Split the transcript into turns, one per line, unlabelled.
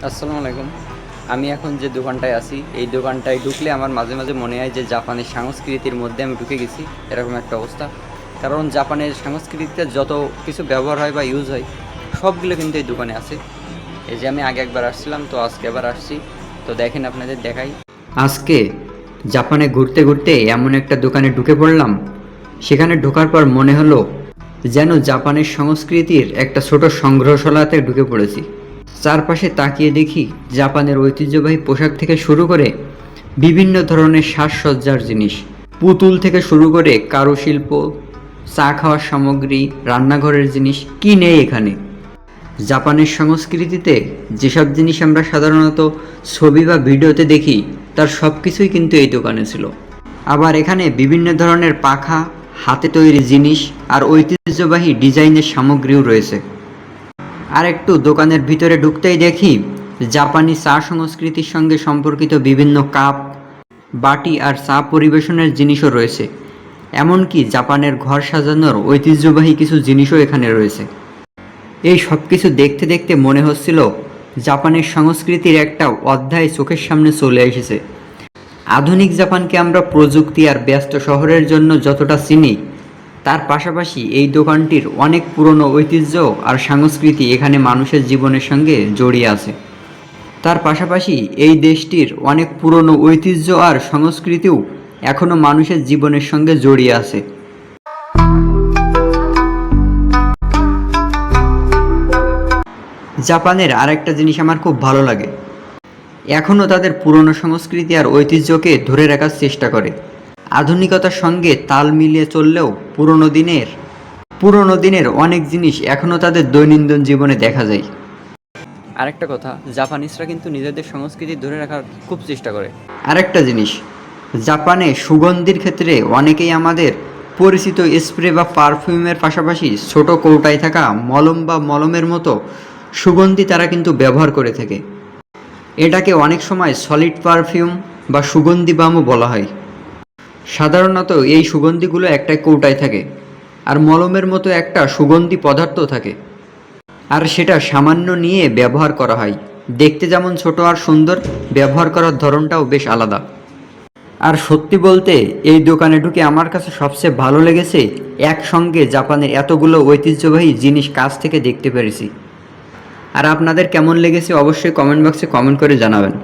আসসালামু আলাইকুম। আমি এখন যে দোকানটায় আছি এই দোকানটায় ঢুকলে আমার মাঝে মাঝে মনে হয় যে জাপানের সংস্কৃতির মধ্যে আমি ঢুকে গেছি, এরকম একটা অবস্থা। কারণ জাপানের সংস্কৃতিতে যত কিছু ব্যবহার হয় বা ইউজ হয় সবগুলো কিন্তু এই দোকানে আছে। এই যে আমি আগে একবার আসছিলাম, তো আজকে আবার আসছি, তো দেখেন আপনাদের দেখাই। আজকে জাপানে ঘুরতে ঘুরতে এমন একটা দোকানে ঢুকে পড়লাম, সেখানে ঢোকার পর মনে হলো যেন জাপানের সংস্কৃতির একটা ছোট সংগ্রহশালাতে ঢুকে পড়েছি। চারপাশে তাকিয়ে দেখি জাপানের ঐতিহ্যবাহী পোশাক থেকে শুরু করে বিভিন্ন ধরনের সাজসজ্জার জিনিস, পুতুল থেকে শুরু করে কারুশিল্প, চা খাওয়ার সামগ্রী, রান্নাঘরের জিনিস, কি নেই এখানে। জাপানের সংস্কৃতিতে যেসব জিনিস আমরা সাধারণত ছবি বা ভিডিওতে দেখি তার সব কিছুই কিন্তু এই দোকানে ছিল। আবার এখানে বিভিন্ন ধরনের পাখা, হাতে তৈরি জিনিস আর ঐতিহ্যবাহী ডিজাইনের সামগ্রীও রয়েছে। আর একটু দোকানের ভিতরে ঢুকতেই দেখি জাপানি চা সংস্কৃতির সঙ্গে সম্পর্কিত বিভিন্ন কাপ, বাটি আর চা পরিবেশনের জিনিসও রয়েছে। এমনকি জাপানের ঘর সাজানোর ঐতিহ্যবাহী কিছু জিনিসও এখানে রয়েছে। এই সব কিছু দেখতে দেখতে মনে হচ্ছিল জাপানের সংস্কৃতির একটা অধ্যায় চোখের সামনে চলে এসেছে। আধুনিক জাপানকে আমরা প্রযুক্তি আর ব্যস্ত শহরের জন্য যতটা চিনি, তার পাশাপাশি এই দোকানটির অনেক পুরনো ঐতিহ্য আর সংস্কৃতি এখানে মানুষের জীবনের সঙ্গে জড়িয়ে আছে। তার পাশাপাশি এই দেশটির অনেক পুরনো ঐতিহ্য আর সংস্কৃতিও এখনও মানুষের জীবনের সঙ্গে জড়িয়ে আছে। জাপানের আরেকটা জিনিস আমার খুব ভালো লাগে, এখনও তাদের পুরনো সংস্কৃতি আর ঐতিহ্যকে ধরে রাখার চেষ্টা করে। আধুনিকতার সঙ্গে তাল মিলিয়ে চললেও পুরনো দিনের অনেক জিনিস এখনও তাদের দৈনন্দিন জীবনে দেখা যায়। আরেকটা কথা, জাপানিজরা কিন্তু নিজেদের সংস্কৃতি ধরে রাখার খুব চেষ্টা করে। আরেকটা জিনিস, জাপানে সুগন্ধির ক্ষেত্রে অনেকেই আমাদের পরিচিত স্প্রে বা পারফিউমের পাশাপাশি ছোট কৌটায় থাকা মলম বা মলমের মতো সুগন্ধি তারা কিন্তু ব্যবহার করে থাকে। এটাকে অনেক সময় সলিড পারফিউম বা সুগন্ধি বামও বলা হয়। সাধারণত এই সুগন্ধিগুলো একটা কৌটায় থাকে আর মলমের মতো একটা সুগন্ধি পদার্থ থাকে, আর সেটা সামান্য নিয়ে ব্যবহার করা হয়। দেখতে যেমন ছোট আর সুন্দর, ব্যবহার করার ধরনটাও বেশ আলাদা। আর সত্যি বলতে এই দোকানে ঢুকে আমার কাছে সবচেয়ে ভালো লেগেছে একসঙ্গে জাপানের এতগুলো ঐতিহ্যবাহী জিনিস কাছ থেকে দেখতে পেরেছি। আর আপনাদের কেমন লেগেছে অবশ্যই কমেন্ট বক্সে কমেন্ট করে জানাবেন।